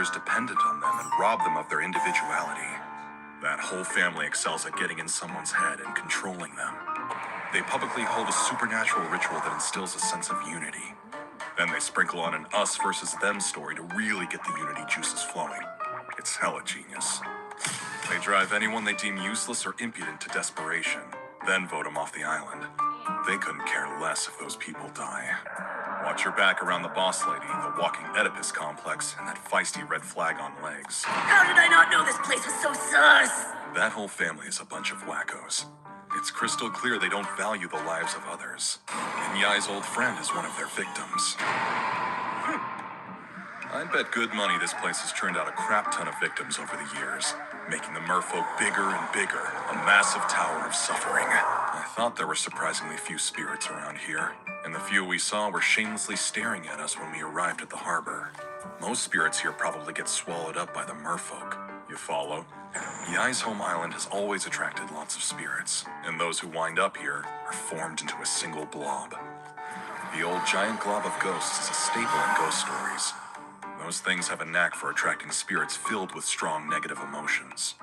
others dependent on them and rob them of their individuality. That whole family excels at getting in someone's head and controlling them. They publicly hold a supernatural ritual that instills a sense of unity. Then they sprinkle on an us versus them story to really get the unity juices flowing. It's hella genius. They drive anyone they deem useless or impudent to desperation, then vote them off the island. They couldn't care less if those people die. Watch your back around the boss lady, the walking Oedipus complex, and that feisty red flag on legs. How did I not know this place was so sus? That whole family is a bunch of wackos. It's crystal clear they don't value the lives of others. And Yai's old friend is one of their victims. I'd bet good money this place has churned out a crap ton of victims over the years, making the merfolk bigger and bigger, a massive tower of suffering. I thought there were surprisingly few spirits around here, and the few we saw were shamelessly staring at us when we arrived at the harbor. Most spirits here probably get swallowed up by the merfolk. You follow? Yai's home island has always attracted lots of spirits, and those who wind up here are formed into a single blob. The old giant glob of ghosts is a staple in ghost stories. Those things have a knack for attracting spirits filled with strong negative emotions.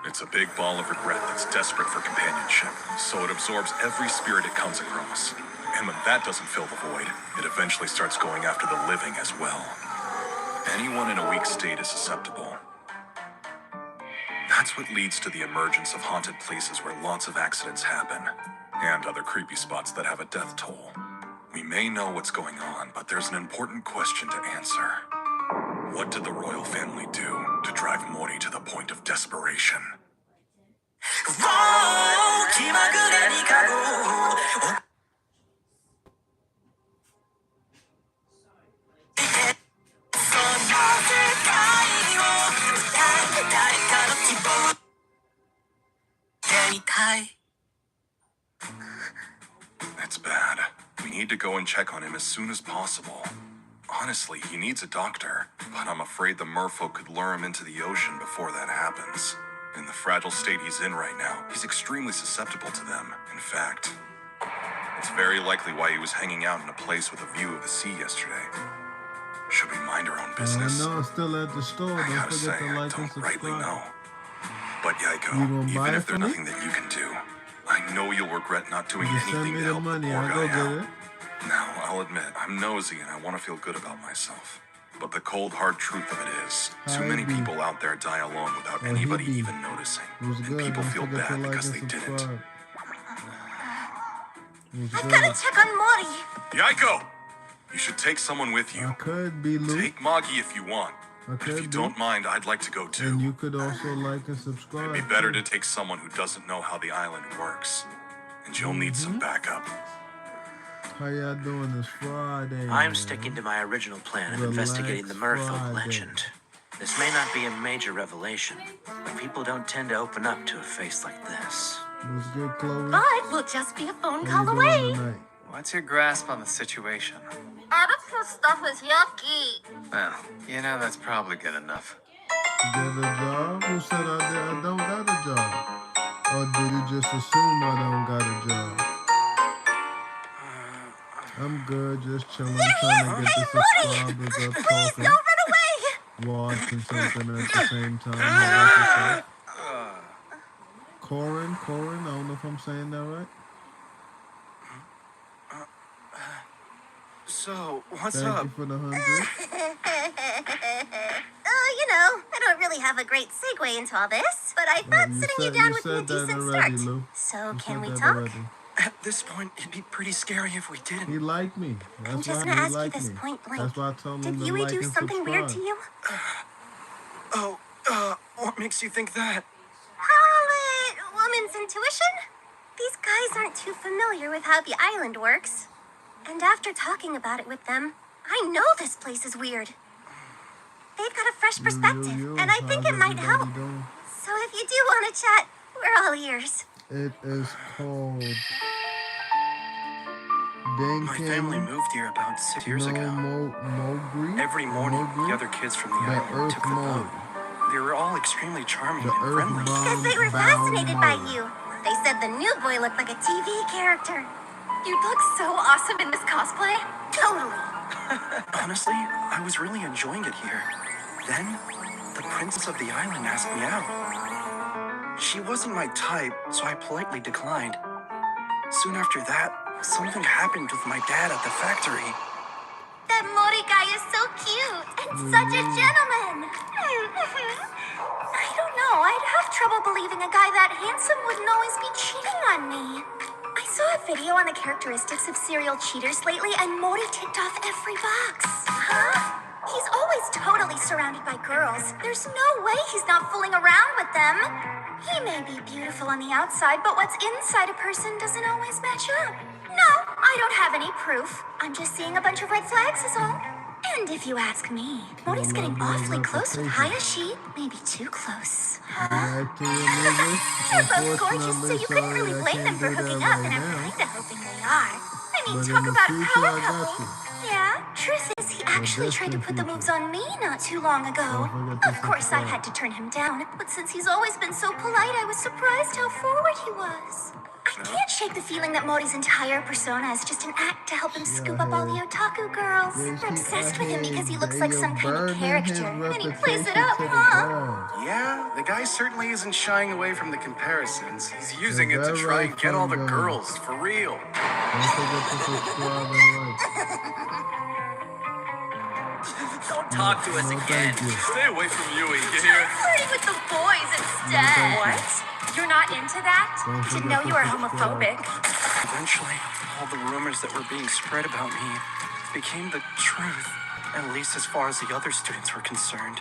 It's a big ball of regret that's desperate for companionship, so it absorbs every spirit it comes across. And when that doesn't fill the void, it eventually starts going after the living as well. Anyone in a weak state is susceptible. That's what leads to the emergence of haunted places where lots of accidents happen, and other creepy spots that have a death toll. We may know what's going on, but there's an important question to answer. What did the royal family do to drive Mori to the point of desperation? It's bad. We need to go and check on him as soon as possible. Honestly, he needs a doctor, but I'm afraid the merfolk could lure him into the ocean before that happens. In the fragile state he's in right now, he's extremely susceptible to them. In fact, it's very likely why he was hanging out in a place with a view of the sea yesterday. Should we mind our own business? No, I'm still at the store. I gotta say, I don't rightly know. But Yaiko, even if there's nothing that you can do, I know you'll regret not doing anything to help the poor guy out. Now, I'll admit, I'm nosy and I want to feel good about myself. But the cold, hard truth of it is, too many people out there die alone without anybody even noticing. And people feel bad because they didn't. I've got to check on Mori. Yaiko! You should take someone with you. I could be Luke. Take Magi if you want. But if you don't mind, I'd like to go too. And you could also like and subscribe. It'd be better to take someone who doesn't know how the island works. And you'll need some backup. How y'all doing this Friday? I'm sticking to my original plan of investigating the merfolk legend. This may not be a major revelation, but people don't tend to open up to a face like this. What's good, Chloe? But we'll just be a phone call away. What's your grasp on the situation? Oedipus stuff is yucky. Well, you know that's probably good enough. Get a job? Who said I don't got a job? Or did he just assume I don't got a job? I'm good, just chilling, trying to get the subscribers up, Please talking, don't run away. watching something at the same time. Corin, I don't know if I'm saying that right. So, what's Thank up? you for the 100. You know, I don't really have a great segue into all this, but I thought sitting you down would be a decent start. Lou. So, You can we said that talk? already. At this point, it'd be pretty scary if we didn't. He liked me. That's I'm just why gonna he ask you liked this me. point blank. That's why I told him Did to Yui like do and something weird to subscribe. you? What makes you think that? Call it woman's intuition? These guys aren't too familiar with how the island works. And after talking about it with them, I know this place is weird. They've got a fresh perspective, and I think it might help. So if you do want to chat, we're all ears. It is called My family moved here about 6 years ago. Every morning, the other kids from the island took the boat. They were all extremely charming and friendly. Because they were fascinated by you. They said the new boy looked like a TV character. You'd look so awesome in this cosplay. Totally. Honestly, I was really enjoying it here. Then, the princess of the island asked me out. She wasn't my type, so I politely declined. Soon after that, something happened with my dad at the factory. That Mori guy is so cute and such a gentleman. I don't know. I'd have trouble believing a guy that handsome wouldn't always be cheating on me. I saw a video on the characteristics of serial cheaters lately, and Mori ticked off every box. Huh? He's always totally surrounded by girls. There's no way he's not fooling around with them. He may be beautiful on the outside, but what's inside a person doesn't always match up. No, I don't have any proof. I'm just seeing a bunch of red flags is all. And if you ask me, Mori's getting awfully close with Hayashi. Maybe too close. Huh? They're both gorgeous, so you couldn't really blame them for hooking up, and I'm kinda hoping they are. I mean, talk about a power couple. Yeah, truth is, he actually tried to put the moves on me not too long ago. Of course, I had to turn him down, but since he's always been so polite, I was surprised how forward he was. I can't shake the feeling that Mori's entire persona is just an act to help him scoop up all the otaku girls. They're obsessed with him because he looks like some kind of character, and he plays it up, huh? Yeah, the guy certainly isn't shying away from the comparisons. He's using it to try and get all the girls, for real. Don't forget to subscribe and like. Don't talk to us again. Stay away from Yui, you hear? Flirting with the boys instead. What? You're not into that? Didn't know you were homophobic. Eventually, all the rumors that were being spread about me became the truth, at least as far as the other students were concerned.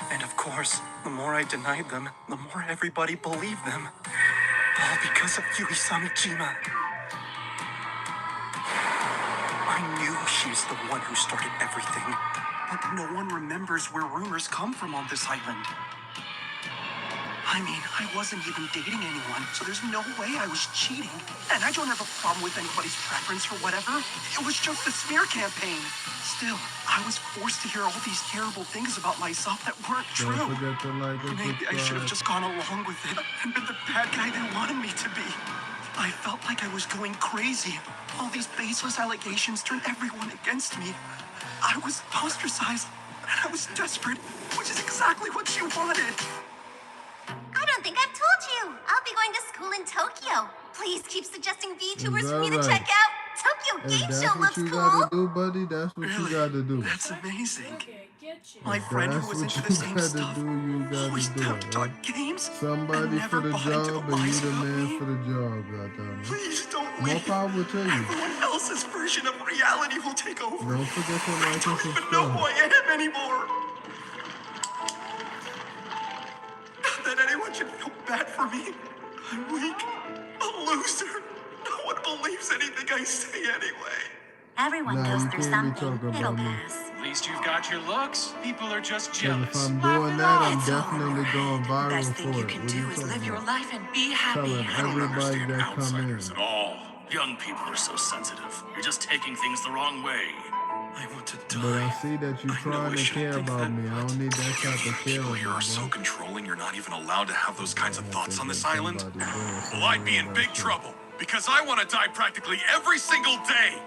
And of course, the more I denied them, the more everybody believed them. All because of Yui Samijima. I knew she's the one who started everything, but no one remembers where rumors come from on this island. I mean, I wasn't even dating anyone, so there's no way I was cheating. And I don't have a problem with anybody's preference or whatever. It was just a smear campaign. Still, I was forced to hear all these terrible things about myself that weren't true. Don't forget to like and Maybe I should have just gone along with it and been the bad guy they wanted me to be. I felt like I was going crazy. All these baseless allegations turned everyone against me. I was ostracized, and I was desperate, which is exactly what you wanted. I don't think I've told you. I'll be going to school in Tokyo. Please keep suggesting VTubers for me to check out. Tokyo If Game that's Show what looks you cool. gotta do, buddy, that's what you gotta do. That's amazing. Get you. My friend That's who was what into you the same gotta stuff, do, you gotta always do talked it, about right? games. Somebody and for never the bought into job, the and you lies the about man me. for the job, goddammit. Please don't More wait. power to you. Everyone else's version of reality will take over. Don't forget to like and I don't even know who subscribe. I am anymore. Not that anyone should feel bad for me. I'm weak, a loser. No one believes anything I say anyway. Everyone Nah, goes you through can't be something. talking It'll about me. pass. At least you've got your looks. People are just 'Cause jealous. if I'm doing that, I'm It's all definitely going viral Best for thing you it. can What are do you is talking live your about? life and be happy. Telling everybody that come in. Outsiders at all. Young people are so sensitive. You're just taking things the wrong way. I want to die. But I see that you're I know trying I to shouldn't care think about that, me. I don't need that type of care People of here me, are so bro. controlling, you're not even allowed to have those kinds of thoughts on this Somebody island. doing Well, I'd be in something big about shit. trouble, because I want to die practically every single day.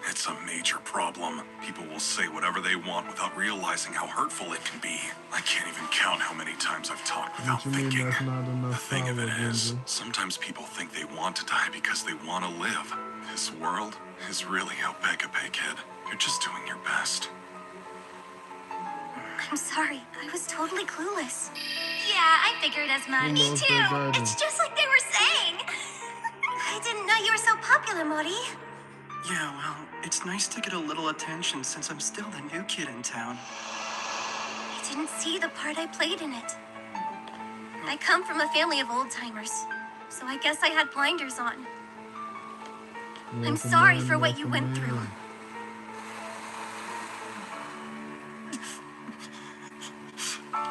It's a major problem. People will say whatever they want without realizing how hurtful it can be. I can't even count how many times I've talked without What you mean thinking. that's not The enough thing of power, it is, Ginger? sometimes people think they want to die because they want to live. This world is really a Pegapay, kid. You're just doing your best. I'm sorry. I was totally clueless. Yeah, I figured as much. Me too. It's just like they were saying. I didn't know you were so popular, Mori. Yeah, well, it's nice to get a little attention since I'm still the new kid in town. I didn't see the part I played in it. I come from a family of old-timers, so I guess I had blinders on. I'm sorry for what you went through.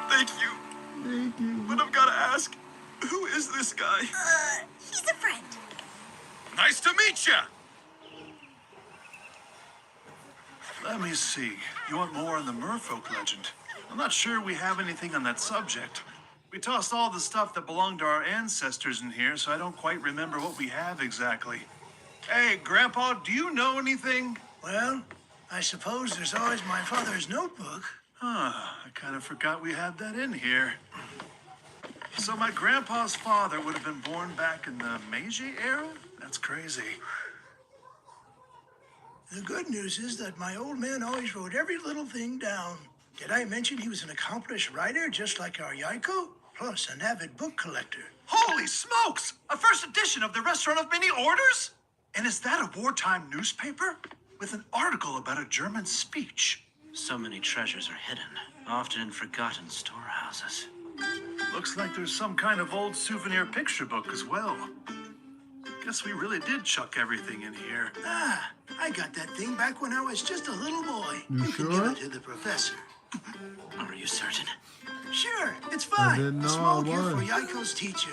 Thank you. Thank you. But I've got to ask, who is this guy? He's a friend. Nice to meet ya! Let me see. You want more on the merfolk legend? I'm not sure we have anything on that subject. We tossed all the stuff that belonged to our ancestors in here, so I don't quite remember what we have exactly. Hey, Grandpa, do you know anything? Well, I suppose there's always my father's notebook. I kind of forgot we had that in here. So my grandpa's father would have been born back in the Meiji era? That's crazy. The good news is that my old man always wrote every little thing down. Did I mention he was an accomplished writer just like our Yaiko? Plus an avid book collector. Holy smokes! A first edition of the Restaurant of Many Orders? And is that a wartime newspaper? With an article about a German speech. So many treasures are hidden, often in forgotten storehouses. Looks like there's some kind of old souvenir picture book as well. Guess we really did chuck everything in here. Ah, I got that thing back when I was just a little boy. You can sure? give it to the professor. Are you certain? Sure, it's I fine. didn't know A small I gift for was. Yaiko's teacher.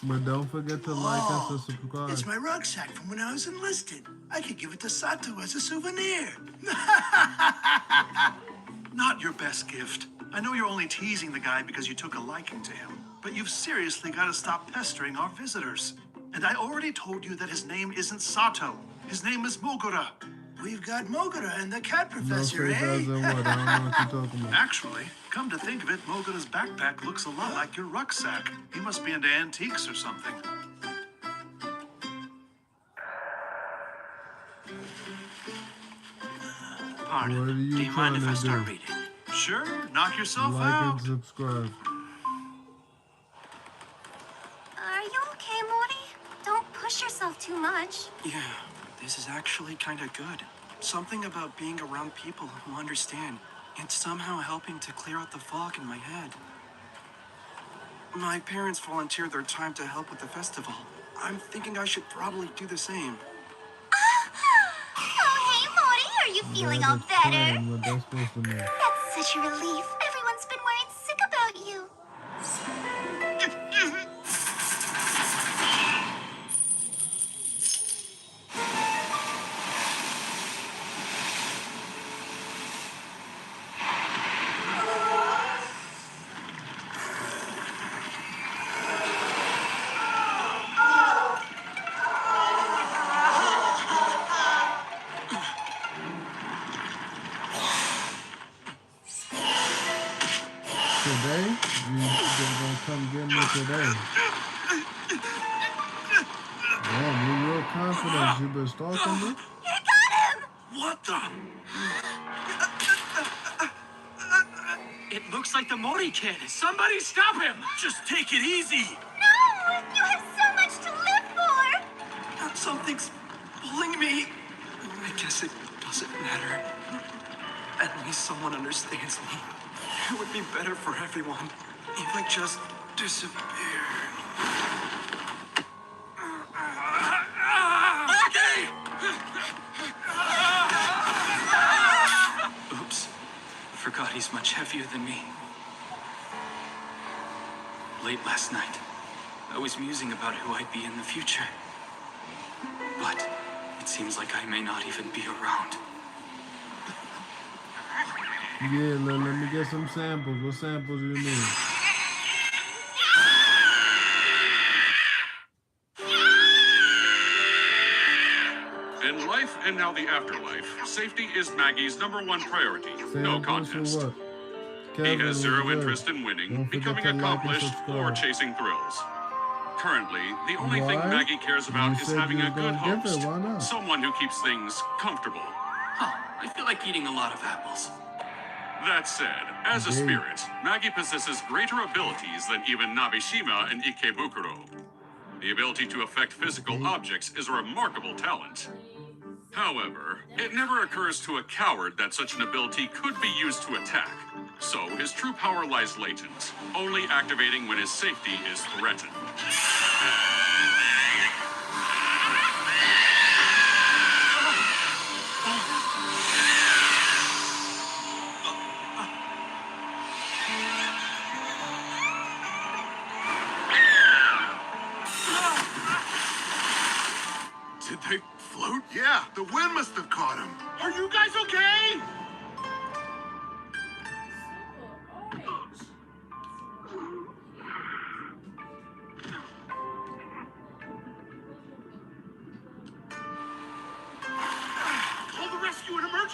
But don't forget to like and to subscribe. It's my rucksack from when I was enlisted. I could give it to Sato as a souvenir. Not your best gift. I know you're only teasing the guy because you took a liking to him, but you've seriously got to stop pestering our visitors. And I already told you that his name isn't Sato. His name is Mogura. We've got Mogura and the cat No professor, faith as in eh? what? I don't know what you're talking about. Actually, come to think of it, Mogura's backpack looks a lot like your rucksack. He must be into antiques or something. Pardon. What are you Do you mind if I trying to start do? reading? Sure, knock yourself Like out. and subscribe. Are you okay, Mori? Don't push yourself too much. Yeah, this is actually kind of good. Something about being around people who understand and somehow helping to clear out the fog in my head. My parents volunteered their time to help with the festival. I'm thinking I should probably do the same. Oh, hey, Mori. Are you feeling all That better? explains what that's supposed to mean. That's such a relief. Everyone's been worried sick about you. Today? They're gonna come get me today. Damn, you're real confident. You been stalking me? You got him! What the? It looks like the Mori kid. Somebody stop him! Just take it easy! No! You have so much to live for! Something's pulling me. I guess it doesn't matter. At least someone understands me. It would be better for everyone if I just disappeared. Oops. Forgot he's much heavier than me. Late last night, I was musing about who I'd be in the future. But it seems like I may not even be around. Yeah, let me get some samples. What samples you need? In life and now the afterlife, safety is Maggie's #1 priority. No Samples contest. for what? He Kevin has is zero good. interest in winning, Don't forget becoming to like and accomplished, or subscribe. chasing thrills. Currently, the only thing Why? Maggie cares about You is said having you a was good gonna give it, host. why not? Someone who keeps things comfortable. Huh, I feel like eating a lot of apples. That said, as a Indeed. spirit, Maggie possesses greater abilities than even Nabishima and Ikebukuro. The ability to affect physical objects is a remarkable talent. However, it never occurs to a coward that such an ability could be used to attack. So his true power lies latent, only activating when his safety is threatened. Did they float? Yeah, the wind must have caught him. Are you guys okay? Call the rescue and emergency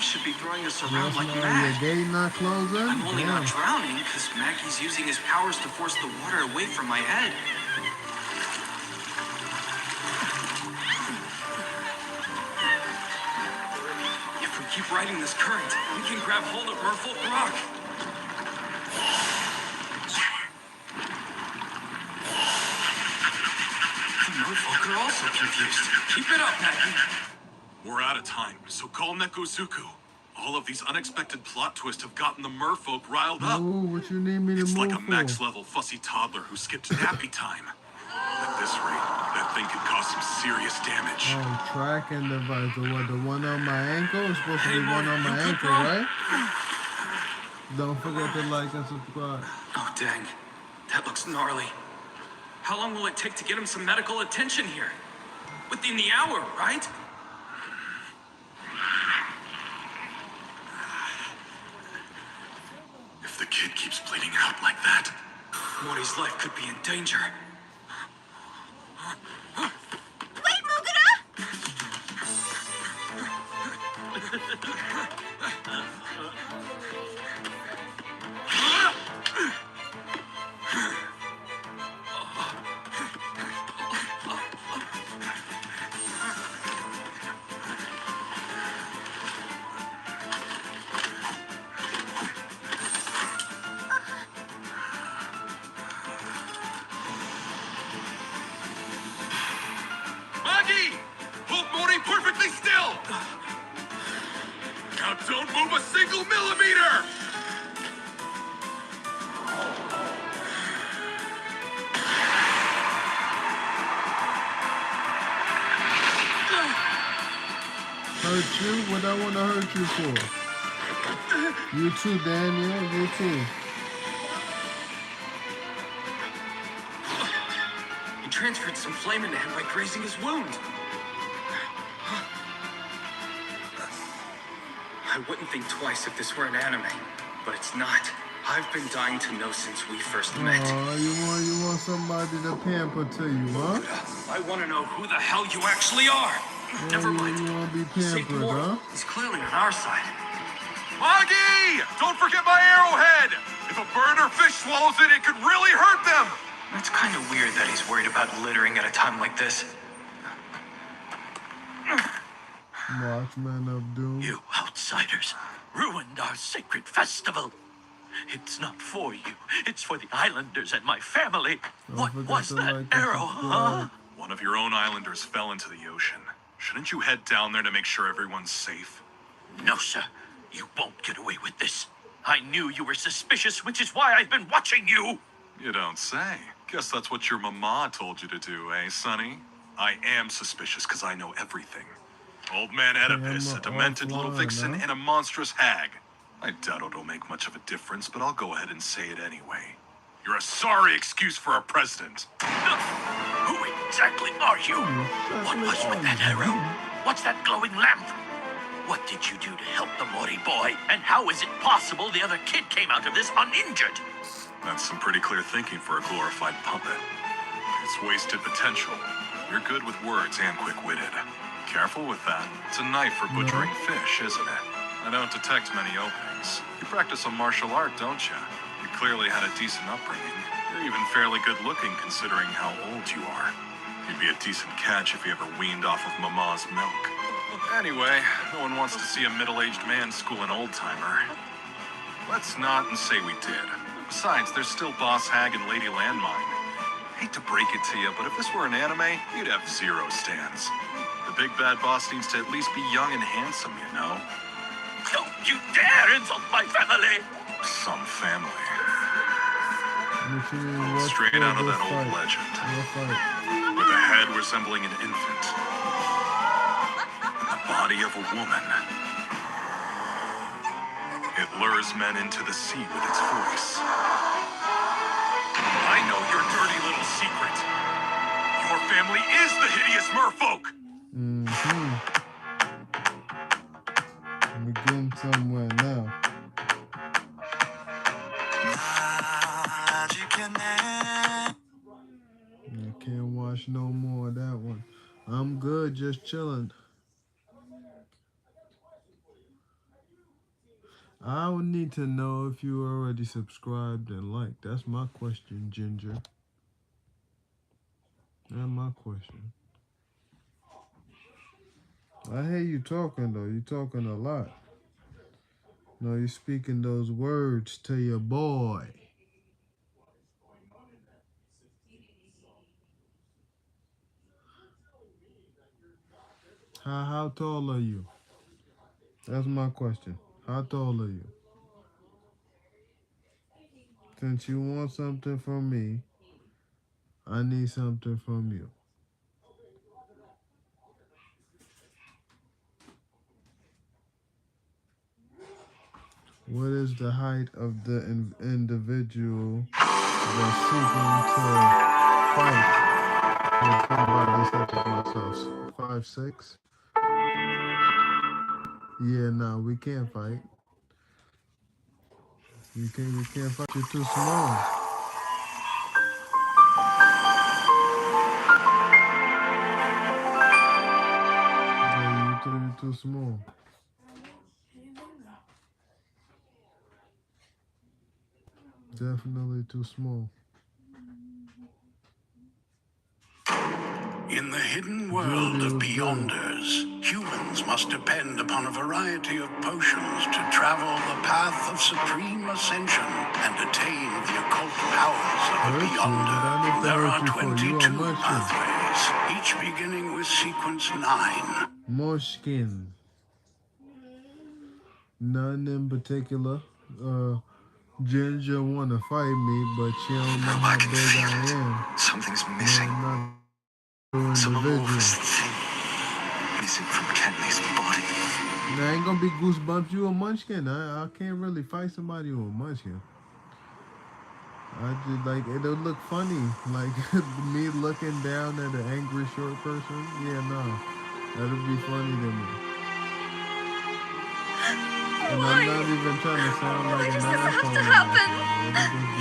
waves should be throwing us Yes, around like man, mad. your gate not closing? I'm only Damn. not drowning because Mackey's using his powers to force the water away from my head. If we keep riding this current, we can grab hold of Merfolk Rock. The Merfolk are also confused. Keep it up, Mackey. We're out of time, so call Nekozuku. All of these unexpected plot twists have gotten the merfolk riled up. Ooh, what you need me to It's move like a for? max-level fussy toddler who skipped nappy time. At this rate, that thing could cause some serious damage. Oh, tracking device. The one on my ankle is supposed to be one on my you good, ankle, bro? right? Don't forget to like and subscribe. Oh, dang. That looks gnarly. How long will it take to get him some medical attention here? Within the hour, right? If the kid keeps bleeding out like that, Mori's life could be in danger. Wait, Mugura! Magi! Hold Mori perfectly still! Now don't move a single millimeter! Hurt you? What I want to hurt you for? You too, Daniel. You too. He transferred some flame into him by grazing his wound. I wouldn't think twice if this were an anime, but it's not. I've been dying to know since we first met. Oh, you want somebody to pamper to you, huh? I want to know who the hell you actually are. Never mind. You want to be Save pampered, Mori. huh? He's clearly on our side. Magi! Don't forget my arrowhead! If a bird or fish swallows it, it could really hurt them! That's kind of weird that he's worried about littering at a time like this. Watchman of Doom. You outsiders ruined our sacred festival. It's not for you. It's for the islanders and my family. What was that arrow, huh? One of your own islanders fell into the ocean. Shouldn't you head down there to make sure everyone's safe? No, sir. You won't get away with this. I knew you were suspicious, which is why I've been watching you. You don't say. Guess that's what your mama told you to do, eh, Sonny? I am suspicious because I know everything. Old man Oedipus, a demented little vixen, and a monstrous hag. I doubt it'll make much of a difference, but I'll go ahead and say it anyway. You're a sorry excuse for our president. Who exactly are you? What was with that arrow? What's that glowing lamp? What did you do to help the Mori boy? And how is it possible the other kid came out of this uninjured? That's some pretty clear thinking for a glorified puppet. It's wasted potential. You're good with words and quick-witted. Careful with that. It's a knife for butchering fish, isn't it? I don't detect many openings. You practice a martial art, don't you? You clearly had a decent upbringing. You're even fairly good-looking considering how old you are. You'd be a decent catch if you ever weaned off of Mama's milk. Anyway, no one wants to see a middle-aged man school an old-timer. Let's not and say we did. Besides, there's still Boss Hag and Lady Landmine. Hate to break it to you, but if this were an anime, you'd have 0 stands. The big bad boss needs to at least be young and handsome, you know? Don't you dare insult my family! Some family. What's Straight out of that old legend. With a head resembling an infant. The body of a woman. It lures men into the sea with its voice. I know your dirty little secret. Your family is the hideous merfolk! We're getting somewhere now. I can't watch no more of that one. I'm good, just chilling. I would need to know if you already subscribed and liked. That's my question, Ginger. That's my question. I hear you talking though. You talking a lot. No, you speaking those words to your boy. How tall are you? That's my question. How tall are you? Since you want something from me, I need something from you. What is the height of the individual that's seeking to fight? With somebody such as myself. 5'6"? Yeah, no, we can't fight. You can't fight. You're too small. Yeah, you're too small. Definitely too small. In the hidden world of Beyonders, humans must depend upon a variety of potions to travel the path of supreme ascension and attain the occult powers of a Beyonder. There are 22 pathways, each beginning with sequence 9. Morskin. None in particular. Ginger wanna fight me, but she don't know how big I am. Something's missing. Some amorphous thing missing from Kenley's body. Now ain't gonna be goosebumps. You a munchkin. I can't really fight somebody who a munchkin. I just like it'll look funny, like me looking down at an angry short person. Yeah, no, that'll be funny to me. And I'm not even trying to sound like an asshole.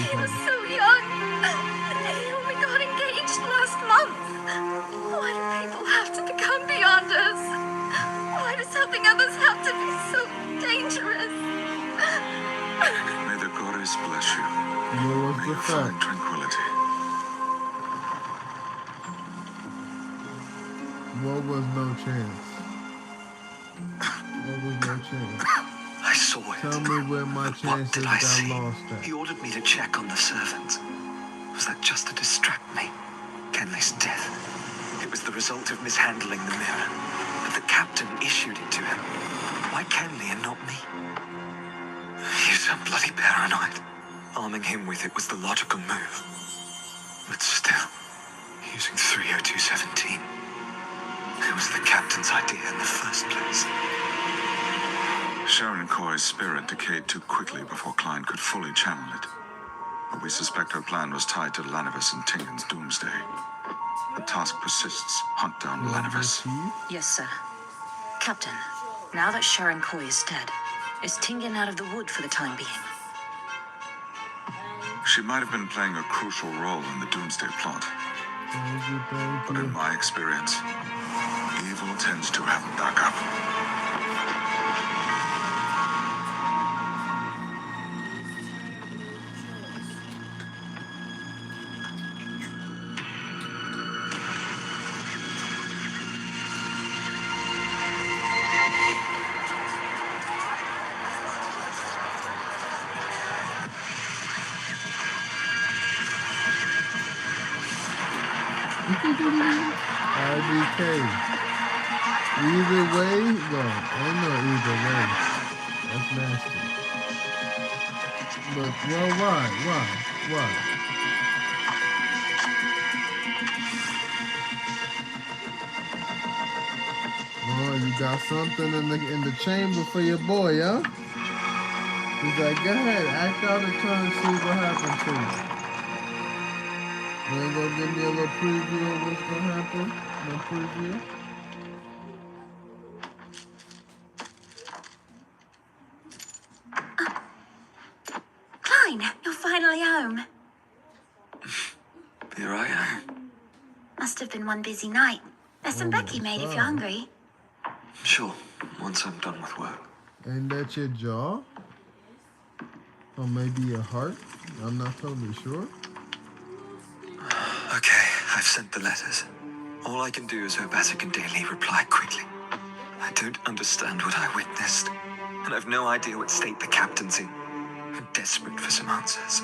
He was so young. He only got engaged last month. Why do people have to become Beyonders? Why does helping others have to be so dangerous? May the goddess bless you. May you find tranquility. What was no chance? What was no chance? I saw it. Tell me where my chances got lost at. He ordered me to check on the servants. Was that just to distract me? Kenley's death. It was the result of mishandling the mirror. But the captain issued it to him. Why Kenley and not me? He's so bloody paranoid. Arming him with it was the logical move. But still, using 30217. It was the captain's idea in the first place. Sharon Coy's spirit decayed too quickly before Klein could fully channel it. But we suspect her plan was tied to Lanavis and Tingen's doomsday. The task persists. Hunt down Lanavis. Yes, sir. Captain, now that Sharon Coy is dead, is Tingen out of the wood for the time being? She might have been playing a crucial role in the doomsday plot. But in my experience, evil tends to have backup. IDK. Either way, well, I know either way. That's nasty. But, well, why? Oh, you got something in the chamber for your boy, huh? He's like, go ahead, act out a turn, see what happens to you. You ain't gonna give me a little preview of what's gonna happen? A little preview? Klein, you're finally home. Here I am. Must have been one busy night. There's some Becky made if you're hungry. Sure, once I'm done with work. Ain't that your jaw? Or maybe a heart. I'm not totally sure. Okay, I've sent the letters. All I can do is hope Attic and Daly reply quickly. I don't understand what I witnessed, and I've no idea what state the captain's in. I'm desperate for some answers.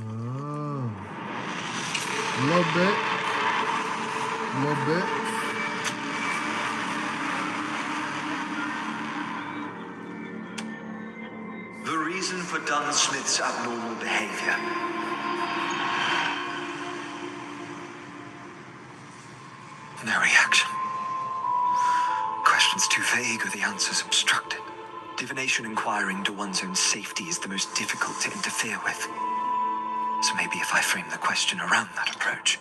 Oh. A little bit. A little bit. The reason for Dunn Smith's abnormal behavior. No reaction. Questions too vague or the answers obstructed. Divination inquiring to one's own safety is the most difficult to interfere with. So maybe if I frame the question around that approach.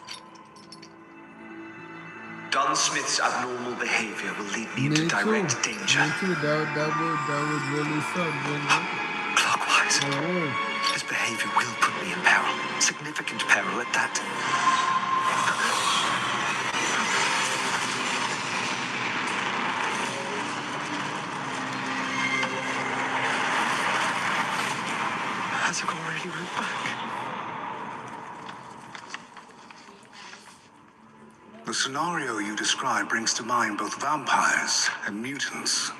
Dunn Smith's abnormal behavior will lead me into direct danger. Me too. That would really suck, Ginger. Clockwise. It would. His behavior will put me in peril. Significant peril at that. Has it already went back? The scenario you describe brings to mind both vampires and mutants.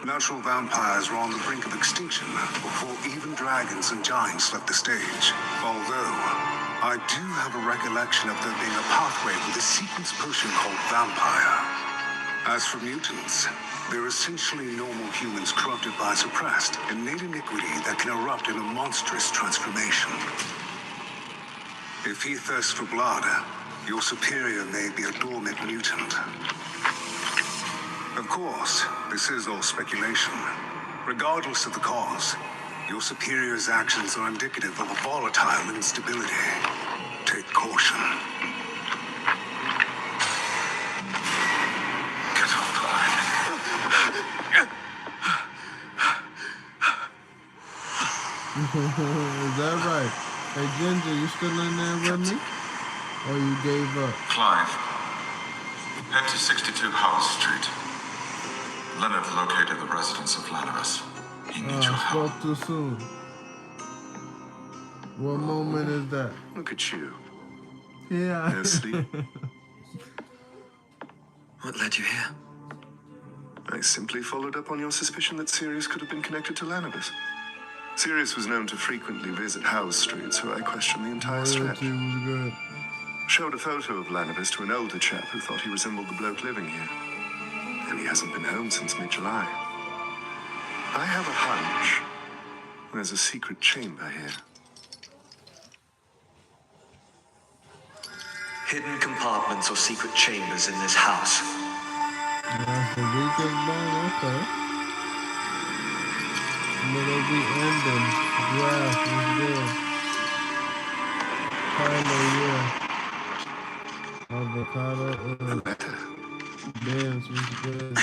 Natural vampires were on the brink of extinction before even dragons and giants left the stage. Although, I do have a recollection of there being a pathway with a sequence potion called Vampire. As for mutants, they're essentially normal humans corrupted by suppressed, innate iniquity that can erupt in a monstrous transformation. If he thirsts for blood, your superior may be a dormant mutant. Of course, this is all speculation. Regardless of the cause, your superior's actions are indicative of a volatile instability. Take caution. Get offline. Is that right? Hey, Ginger, you still in there with me? Or you gave up? Clive, head to 62 House Street. Leonard located the residence of Lanibus. He needs your help. Spoke too soon. What moment is that? Look at you. Yeah. No sleep. What led you here? I simply followed up on your suspicion that Sirius could have been connected to Lanibus. Sirius was known to frequently visit House Street, so I questioned the entire stretch. Was good. Showed a photo of Lanibus to an older chap who thought he resembled the bloke living here. And he hasn't been home since mid-July. I have a hunch. There's a secret chamber here. Hidden compartments or secret chambers in this house. That's the weakest bone, okay. Little the ending. Grass was good. Kinda, yeah. Avocado, dance was good.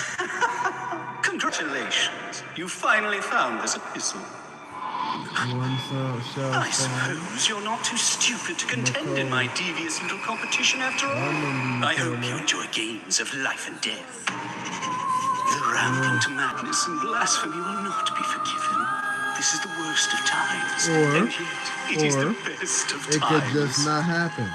Congratulations. You finally found this epistle. One shot. I suppose you're not too stupid to contend in my devious little competition after all. I hope you enjoy games of life and death. The rampant madness and blasphemy will not be forgiven. This is the worst of times. And yet, it is the best of times. It could just not happen.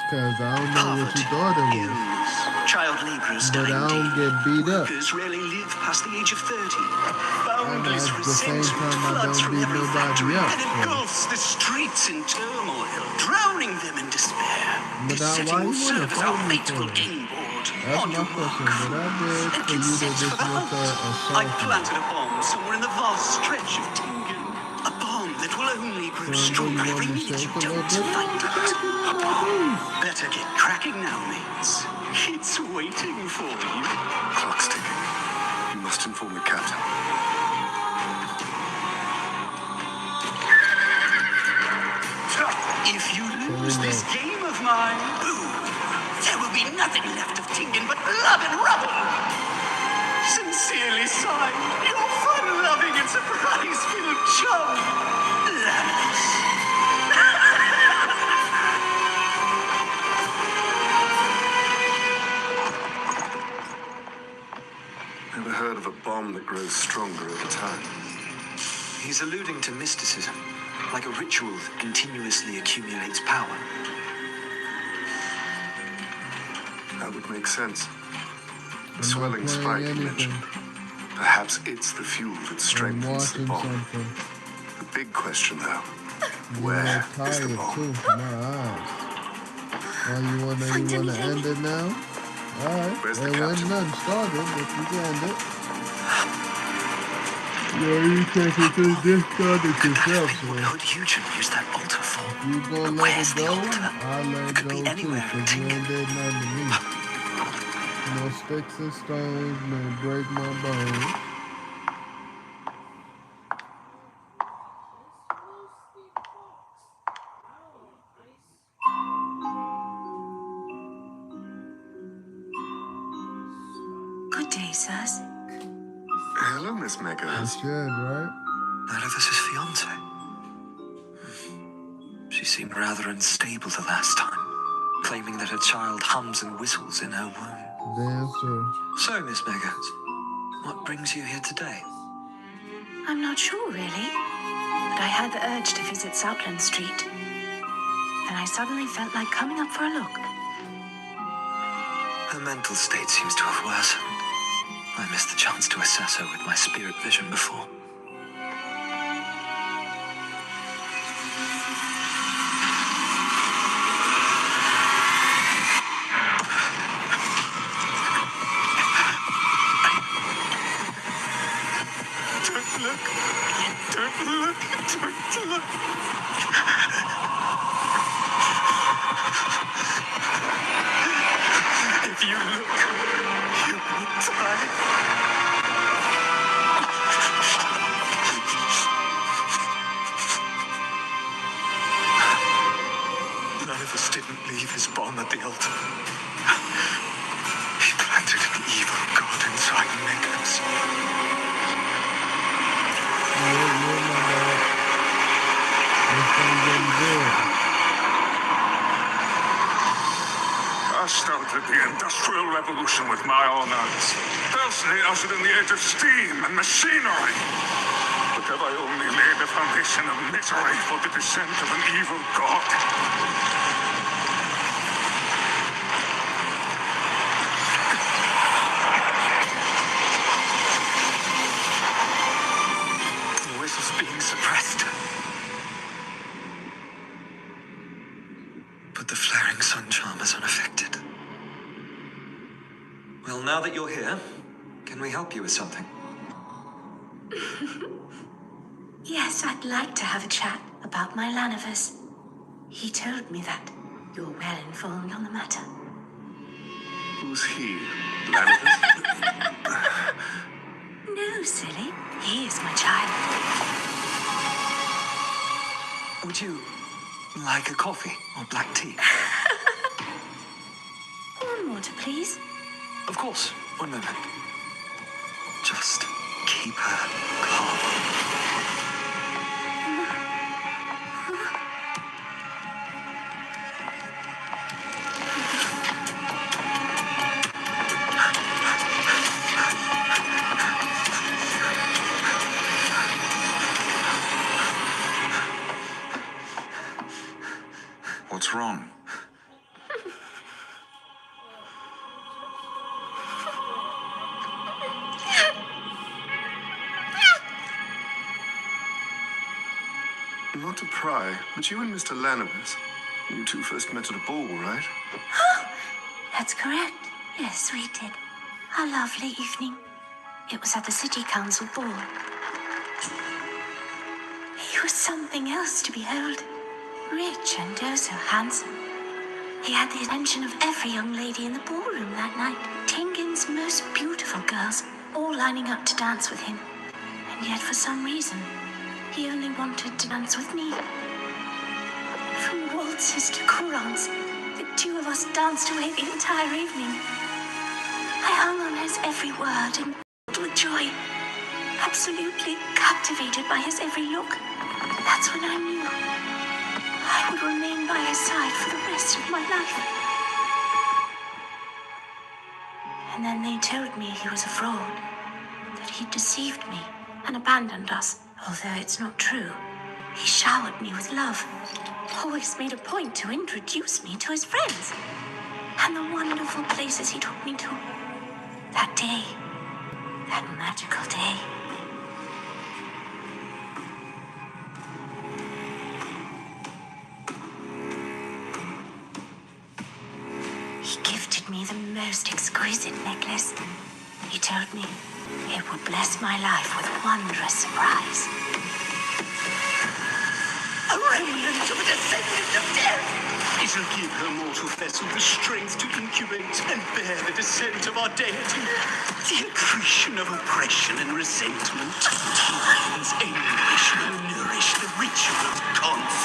Because I don't know what you thought it was. Child laborers But I don't get beat up. Workers rarely live past the age of 30. And at Boundless the same resentment time, I floods don't from beat every nobody factory up. and engulfs the streets in turmoil, drowning them in despair. But now, Setting why you will want serve to as our fight me fateful for? game board. That's my question. But I did for you to Consent just for the want to hunt. I assault me. planted a bomb somewhere in the vast stretch of Tingen. A bomb that will only grow So stronger you every want me to minute shake you a little don't bit? find it. A bomb. Better get cracking now, mates. It's waiting for you. Clock's ticking. You must inform the captain. If you lose this game of mine, boom, there will be nothing left of Tingen but blood and rubble. Sincerely signed, your fun-loving and surprise-filled chum, Lannis. There one that grows stronger over time. He's alluding to mysticism, like a ritual that continuously accumulates power. That would make sense. I'm The swelling not spike playing you anything. mentioned. Perhaps it's the fuel that I'm strengthens the watching bond. something. The big question, though, I'm where tired is the too. bond? My eyes. Oh, you wanna end it now? Alright. Where's the It wasn't captain? nothing started, but you can end it. Yeah, you technically discarded yourself, so Could Eugen use that altar for? if you gonna let Where's it the go, altar? I'll let it Could go be too, anywhere in cause you Tingen. ain't did nothing to me. No sticks and stones may break my bones. Good day, sirs. Hello, Miss You Megas. should, right? Lanivus's fiance. She seemed rather unstable the last time, claiming that her child hums and whistles in her womb. Damn sure. So, Miss Megas, what brings you here today? I'm not sure, really. But I had the urge to visit Southland Street. And I suddenly felt like coming up for a look. Her mental state seems to have worsened. I missed the chance to assess her with my spirit vision before. Don't look. Don't look. Don't look. If you look, you will die. None of us didn't leave his bomb at the altar. He planted an evil god inside Megas. I started the Industrial Revolution with my own hands. Personally ushered in the age of steam and machinery. But have I only laid the foundation of misery for the descent of an evil god? The whistle's being suppressed. But the flaring sun charm is unaffected. Well, now that you're here, can we help you with something? Yes, I'd like to have a chat about my Lanivus. He told me that you're well informed on the matter. Who's he? Lanivus? No, silly. He is my child. Would you like a coffee or black tea? One water, please. Of course. One moment. Just keep her calm. What's wrong? Not to pry, but you and Mr. Lanivus, you two first met at a ball, right? That's correct. Yes, we did. A lovely evening. It was at the City Council ball. He was something else to behold. Rich and oh so handsome. He had the attention of every young lady in the ballroom that night. Tingen's most beautiful girls, all lining up to dance with him. And yet, for some reason, he only wanted to dance with me. From waltzes to courants, the two of us danced away the entire evening. I hung on his every word and with joy, absolutely captivated by his every look. That's when I knew I would remain by his side for the rest of my life. And then they told me he was a fraud. that he deceived me and abandoned us. Although it's not true, he showered me with love. Always made a point to introduce me to his friends. And the wonderful places he took me to. That day. That magical day. He gifted me the most exquisite necklace. He told me it would bless my life with wondrous surprise. A remnant of a descendant of death! It'll give her mortal vessel the strength to incubate and bear the descent of our deity. The accretion of oppression and resentment. Tyrant's anguish